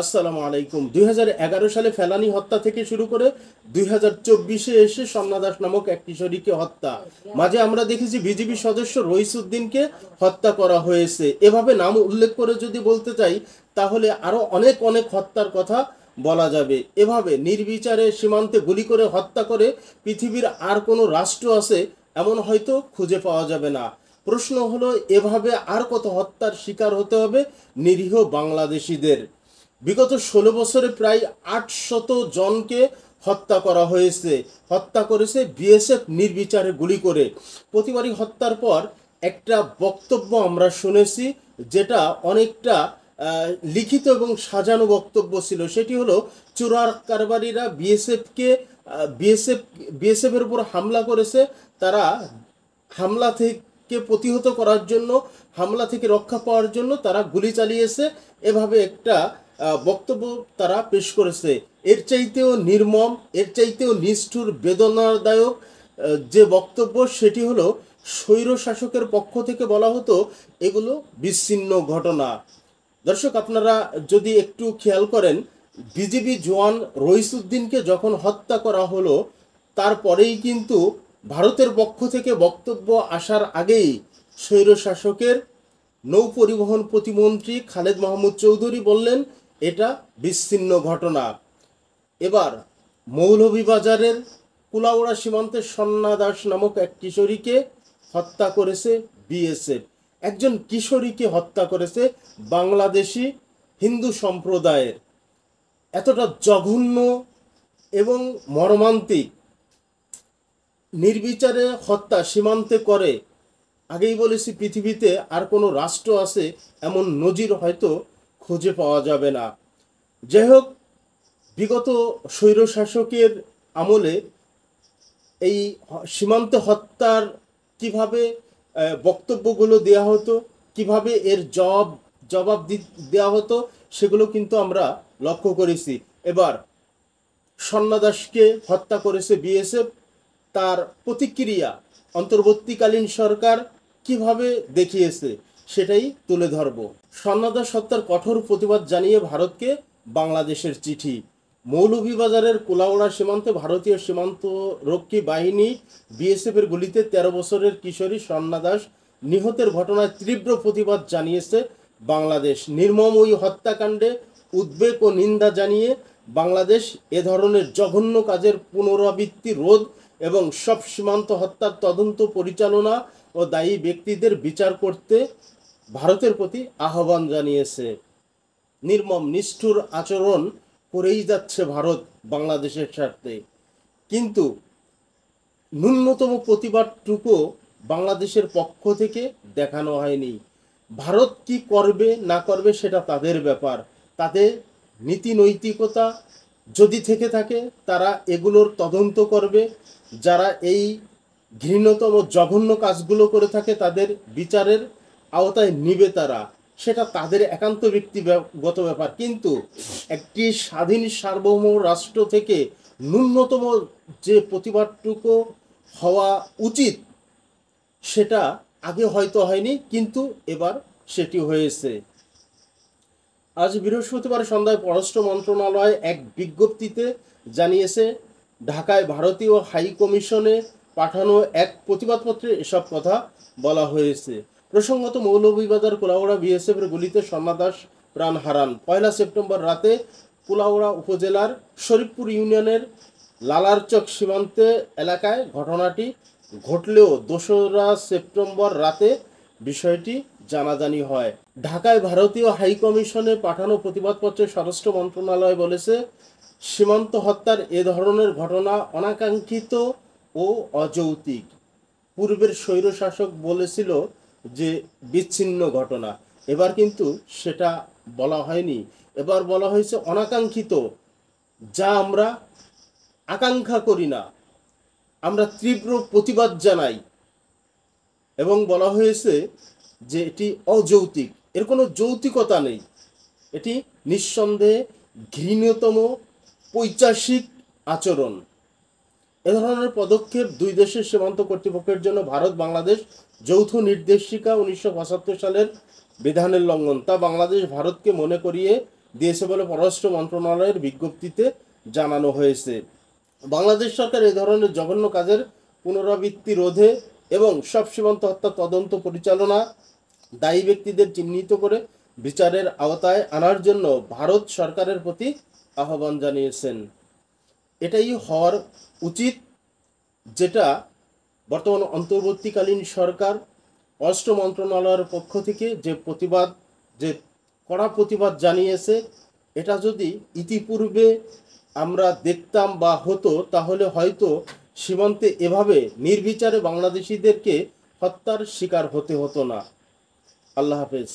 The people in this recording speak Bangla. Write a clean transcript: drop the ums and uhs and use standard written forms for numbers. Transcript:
আসসালামু আলাইকুম। 2011 সালে ফেলানী হত্যা থেকে শুরু করে 2024-এ এসে স্বর্ণা দাস নামক এক কিশোরীকে হত্যা। মাঝে আমরা দেখেছি বিজিবি সদস্য রইসউদ্দিনকে হত্যা করা হয়েছে। এভাবে নাম উল্লেখ করে যদি বলতে চাই তাহলে আরো অনেক অনেক হত্যার কথা বলা যাবে। এভাবে নির্বিচারে সীমান্তে গুলি করে হত্যা করে পৃথিবীর আর কোনো রাষ্ট্র আছে এমন হয়তো খুঁজে পাওয়া যাবে না। প্রশ্ন হলো, এভাবে আর কত হত্যার শিকার হতে হবে নিরীহ বাংলাদেশিদের? বিগত 16 বছরে প্রায় 800 জনকে হত্যা করা হয়েছে। হত্যা করেছে বিএসএফ নির্বিচারে গুলি করে। প্রতিবারই হত্যার পর একটা বক্তব্য আমরা শুনেছি, যেটা অনেকটা লিখিত এবং সাজানো বক্তব্য ছিল। সেটি হলো, চোরার কারবারিরা বিএসএফের উপর হামলা করেছে। তারা হামলা থেকে প্রতিহত করার জন্য, হামলা থেকে রক্ষা পাওয়ার জন্য তারা গুলি চালিয়েছে। এভাবে একটা বক্তব্য তারা পেশ করেছে। এর চাইতেও নির্মম, এর চাইতেও নিষ্ঠুর, বেদনাদায়ক যে বক্তব্য, সেটি হলো স্বৈর শাসকের পক্ষ থেকে বলা হতো এগুলো বিচ্ছিন্ন ঘটনা। দর্শক, আপনারা যদি একটু খেয়াল করেন, বিজিবি জওয়ান রইসউদ্দিনকে যখন হত্যা করা হলো, তারপরেই কিন্তু ভারতের পক্ষ থেকে বক্তব্য আসার আগেই স্বৈর শাসকের নৌ পরিবহন প্রতিমন্ত্রী খালেদ মাহমুদ চৌধুরী বললেন এটা বিচ্ছিন্ন ঘটনা। এবার মৌলভীবাজারের কুলাউড়া সীমান্তে স্বর্ণা দাস নামক এক কিশোরীকে হত্যা করেছে বিএসএফ। একজন কিশোরীকে হত্যা করেছে বাংলাদেশি হিন্দু সম্প্রদায়ের। এতটা জঘন্য এবং মর্মান্তিক নির্বিচারে হত্যা সীমান্তে করে, আগেই বলেছি পৃথিবীতে আর কোনো রাষ্ট্র আছে এমন নজির হয়তো খুঁজে পাওয়া যাবে না। যাই হোক, বিগত স্বৈরশাসকের আমলে এই সীমান্তে হত্যার কিভাবে বক্তব্যগুলো দেওয়া হতো, কিভাবে এর জবাব দেওয়া হতো, সেগুলো কিন্তু আমরা লক্ষ্য করেছি। এবার স্বর্ণা দাসকে হত্যা করেছে বিএসএফ, তার প্রতিক্রিয়া অন্তর্বর্তীকালীন সরকার কিভাবে দেখিয়েছে সেটাই তুলে ধরব। স্বর্ণা দাস হত্যার কঠোর প্রতিবাদ জানিয়ে ভারতকে বাংলাদেশের চিঠি। মৌলভীবাজারের কুলাউড়া সীমান্তে ভারতীয় সীমান্ত রক্ষী বাহিনী বিএসএফের গুলিতে 13 বছরের কিশোরী স্বর্ণা দাস নিহতের ঘটনায় তীব্র প্রতিবাদ জানিয়েছে বাংলাদেশ। নির্মম ওই হত্যাকাণ্ডে উদ্বেগ ও নিন্দা জানিয়ে বাংলাদেশ এ ধরনের জঘন্য কাজের পুনরাবৃত্তি রোধ এবং সব সীমান্ত হত্যার তদন্ত পরিচালনা ও দায়ী ব্যক্তিদের বিচার করতে ভারতের প্রতি আহ্বান জানিয়েছে। নির্মম নিষ্ঠুর আচরণ করেই যাচ্ছে ভারত বাংলাদেশের স্বার্থে, কিন্তু ন্যূনতম প্রতিবাদটুকু বাংলাদেশের পক্ষ থেকে দেখানো হয়নি। ভারত কি করবে না করবে সেটা তাদের ব্যাপার। তাদের নীতি নৈতিকতা যদি থেকে থাকে, তারা এগুলোর তদন্ত করবে। যারা এই ঘৃণ্যতম জঘন্য কাজগুলো করে থাকে তাদের বিচারের আওতায় নিবে তারা, সেটা তাদের একান্ত ব্যক্তিগত ব্যাপার। কিন্তু একটি স্বাধীন সার্বভৌম রাষ্ট্র থেকে ন্যূনতম যে প্রতিবাদটুকু হওয়া উচিত, সেটা আগে হয়তো হয়নি, কিন্তু এবার সেটি হয়েছে। আজ বৃহস্পতিবার সন্ধ্যায় পররাষ্ট্র মন্ত্রণালয় এক বিজ্ঞপ্তিতে জানিয়েছে, ঢাকায় ভারতীয় হাই কমিশনে পাঠানো এক প্রতিবাদপত্রে এসব কথা বলা হয়েছে। প্রসঙ্গত, মৌলভীবাজার কুলাউড়া বিএসএফের গুলিতে স্বর্ণা দাস প্রাণ হারান 1 সেপ্টেম্বর রাতে কুলাউড়া উপজেলার শরীফপুর ইউনিয়নের লালারচক সীমান্তে এলাকায় ঘটনাটি ঘটলেও 2 সেপ্টেম্বর রাতে বিষয়টি জানাজানি হয়। ঢাকায় ভারতীয় হাইকমিশনে পাঠানো প্রতিবাদপত্রে স্বরাষ্ট্র মন্ত্রণালয় বলেছে, সীমান্ত হত্যার এ ধরনের ঘটনা অনাকাঙ্ক্ষিত ও অযৌক্তিক। পূর্বের স্বৈরশাসক বলেছিল যে বিচ্ছিন্ন ঘটনা, এবার কিন্তু সেটা বলা হয়নি, এবার বলা হয়েছে অনাকাঙ্ক্ষিত, যা আমরা আকাঙ্ক্ষা করি না, আমরা তীব্র প্রতিবাদ জানাই। এবং বলা হয়েছে যে এটি অযৌক্তিক, এর কোনো যৌক্তিকতা নেই, এটি নিঃসন্দেহে ঘৃণ্যতম পৈশাচিক আচরণ। এ ধরনের পদক্ষেপ দুই দেশের সীমান্ত কর্তৃপক্ষের জন্য ভারত বাংলাদেশ যৌথ নির্দেশিকা 1975 সালের বিধানের লঙ্ঘন, তা বাংলাদেশ ভারতকে মনে করিয়ে দিয়েছে বলে পররাষ্ট্র মন্ত্রণালয়ের বিজ্ঞপ্তিতে জানানো হয়েছে। বাংলাদেশ সরকার এই ধরনের জঘন্য কাজের পুনরাবৃত্তি রোধে এবং সব সীমান্ত হত্যা তদন্ত পরিচালনা, দায়ী ব্যক্তিদের চিহ্নিত করে বিচারের আওতায় আনার জন্য ভারত সরকারের প্রতি আহ্বান জানিয়েছেন। এটাই হওয়ার উচিত, যেটা বর্তমান অন্তর্বর্তীকালীন সরকার পররাষ্ট্র মন্ত্রণালয়ের পক্ষ থেকে যে কড়া প্রতিবাদ জানিয়েছে, এটা যদি ইতিপূর্বে আমরা দেখতাম বা হতো, তাহলে হয়তো সীমান্তে এভাবে নির্বিচারে বাংলাদেশিদেরকে হত্যার শিকার হতে হতো না। আল্লাহ হাফেজ।